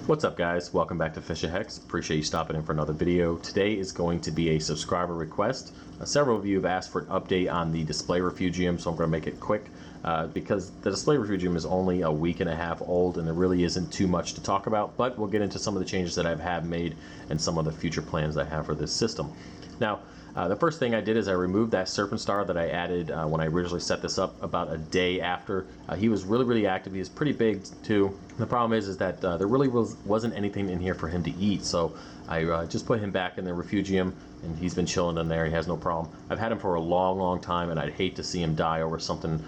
What's up guys, welcome back to FishOfHex. Appreciate you stopping in for another video. Today is going to be a subscriber request. Several of you have asked for an update on the display refugium, so I'm going to make it quick because the display refugium is only a week and a half old and there really isn't too much to talk about, but we'll get into some of the changes that I have made and some of the future plans I have for this system. Now, the first thing I did is I removed that serpent star that I added when I originally set this up about a day after. He was really active. He was pretty big too. The problem is that there really wasn't anything in here for him to eat, so I just put him back in the refugium and he's been chilling in there. He has no problem. I've had him for a long time and I'd hate to see him die over something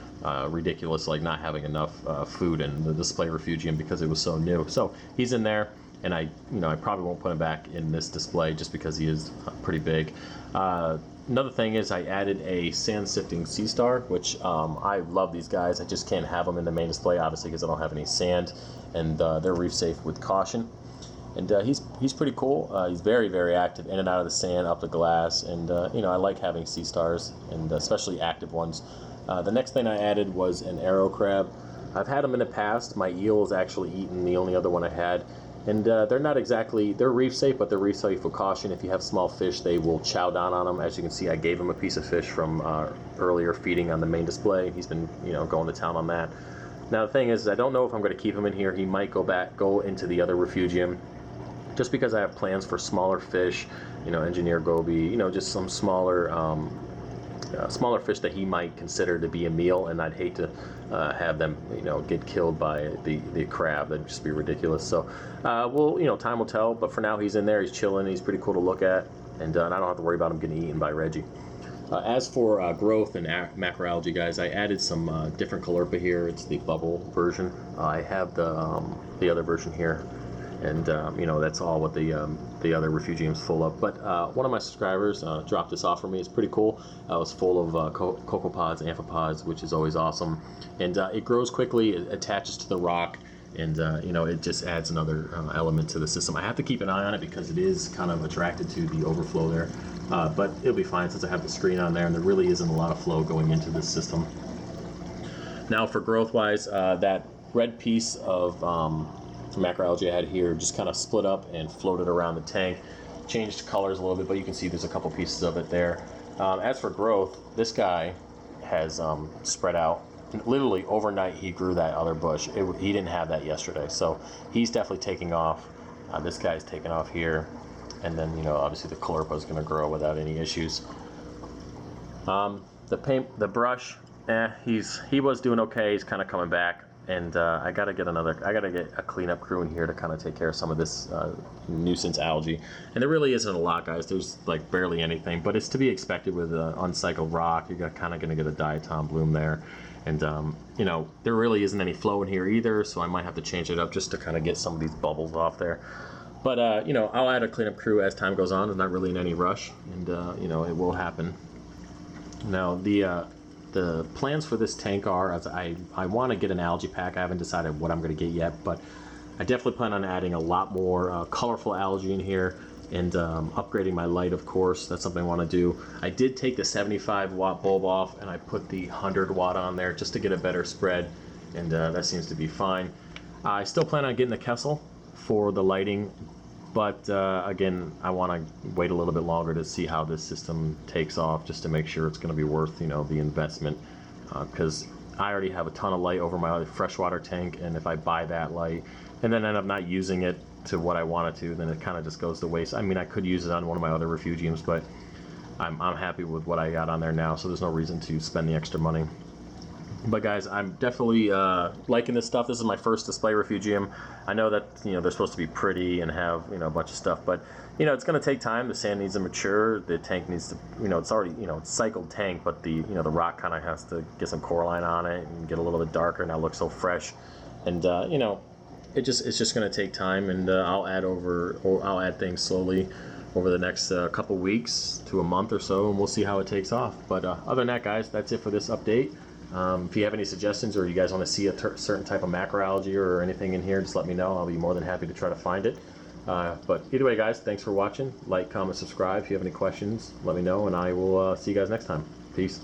ridiculous like not having enough food in the display refugium because it was so new. So he's in there. And I probably won't put him back in this display just because he is pretty big. Another thing is I added a sand sifting sea star, which I love these guys. I just can't have them in the main display, obviously, because I don't have any sand, and they're reef safe with caution. And he's pretty cool. He's very active, in and out of the sand, up the glass, and I like having sea stars, and especially active ones. The next thing I added was an arrow crab. I've had them in the past. My eel is actually eaten, the only other one I had. And they're not exactly, they're reef safe, but they're reef safe with caution. If you have small fish, they will chow down on them. As you can see, I gave him a piece of fish from earlier feeding on the main display. He's been, going to town on that. Now the thing is, I don't know if I'm going to keep him in here. He might go into the other refugium, just because I have plans for smaller fish, engineer goby, just some smaller fish that he might consider to be a meal, and I'd hate to have them, get killed by the crab. That'd just be ridiculous. So, time will tell. But for now, he's in there. He's chilling. He's pretty cool to look at, and I don't have to worry about him getting eaten by Reggie. As for growth and macroalgae, guys, I added some different chlorpa here. It's the bubble version. I have the other version here. And that's all what the other refugium's full of. But one of my subscribers dropped this off for me. It's pretty cool. It was full of copepods, amphipods, which is always awesome. And it grows quickly. It attaches to the rock, and it just adds another element to the system. I have to keep an eye on it because it is kind of attracted to the overflow there. But it'll be fine since I have the screen on there, and there really isn't a lot of flow going into this system. Now for growth-wise, that red piece of macroalgae I had here just kind of split up and floated around the tank, changed colors a little bit, but you can see there's a couple pieces of it there. As for growth, this guy has spread out. Literally overnight he grew that other bush. He didn't have that yesterday, so he's definitely taking off. This guy's taking off here, and then obviously the chlorpa is going to grow without any issues. The brush, he was doing okay. He's kind of coming back. And I gotta get a cleanup crew in here to kind of take care of some of this nuisance algae. And there really isn't a lot, guys. There's like barely anything, but it's to be expected with uncycled rock. You're kind of gonna get a diatom bloom there, and there really isn't any flow in here either. So I might have to change it up just to kind of get some of these bubbles off there. But I'll add a cleanup crew as time goes on. I'm not really in any rush, and it will happen. Now the plans for this tank are, as I want to get an algae pack. I haven't decided what I'm going to get yet, but I definitely plan on adding a lot more colorful algae in here, and upgrading my light, of course. That's something I want to do. I did take the 75 watt bulb off and I put the 100 watt on there just to get a better spread, and that seems to be fine. I still plan on getting the Kessel for the lighting, but again, I want to wait a little bit longer to see how this system takes off, just to make sure it's going to be worth the investment, because I already have a ton of light over my freshwater tank, and if I buy that light and then end up not using it to what I want it to, then it kind of just goes to waste. I mean, I could use it on one of my other refugiums, but I'm happy with what I got on there now, so there's no reason to spend the extra money. But guys, I'm definitely liking this stuff. This is my first display refugium. I know that they're supposed to be pretty and have a bunch of stuff, but it's going to take time. The sand needs to mature. The tank needs to it's already it's cycled tank, but the the rock kind of has to get some coralline on it and get a little bit darker. Now it looks so fresh, and it's just going to take time. And I'll add things slowly over the next couple weeks to a month or so, and we'll see how it takes off. But other than that, guys, that's it for this update. If you have any suggestions, or you guys want to see a certain type of macroalgae or anything in here, just let me know. I'll be more than happy to try to find it. But either way, guys, thanks for watching. Like, comment, subscribe. If you have any questions, let me know, and I will see you guys next time. Peace.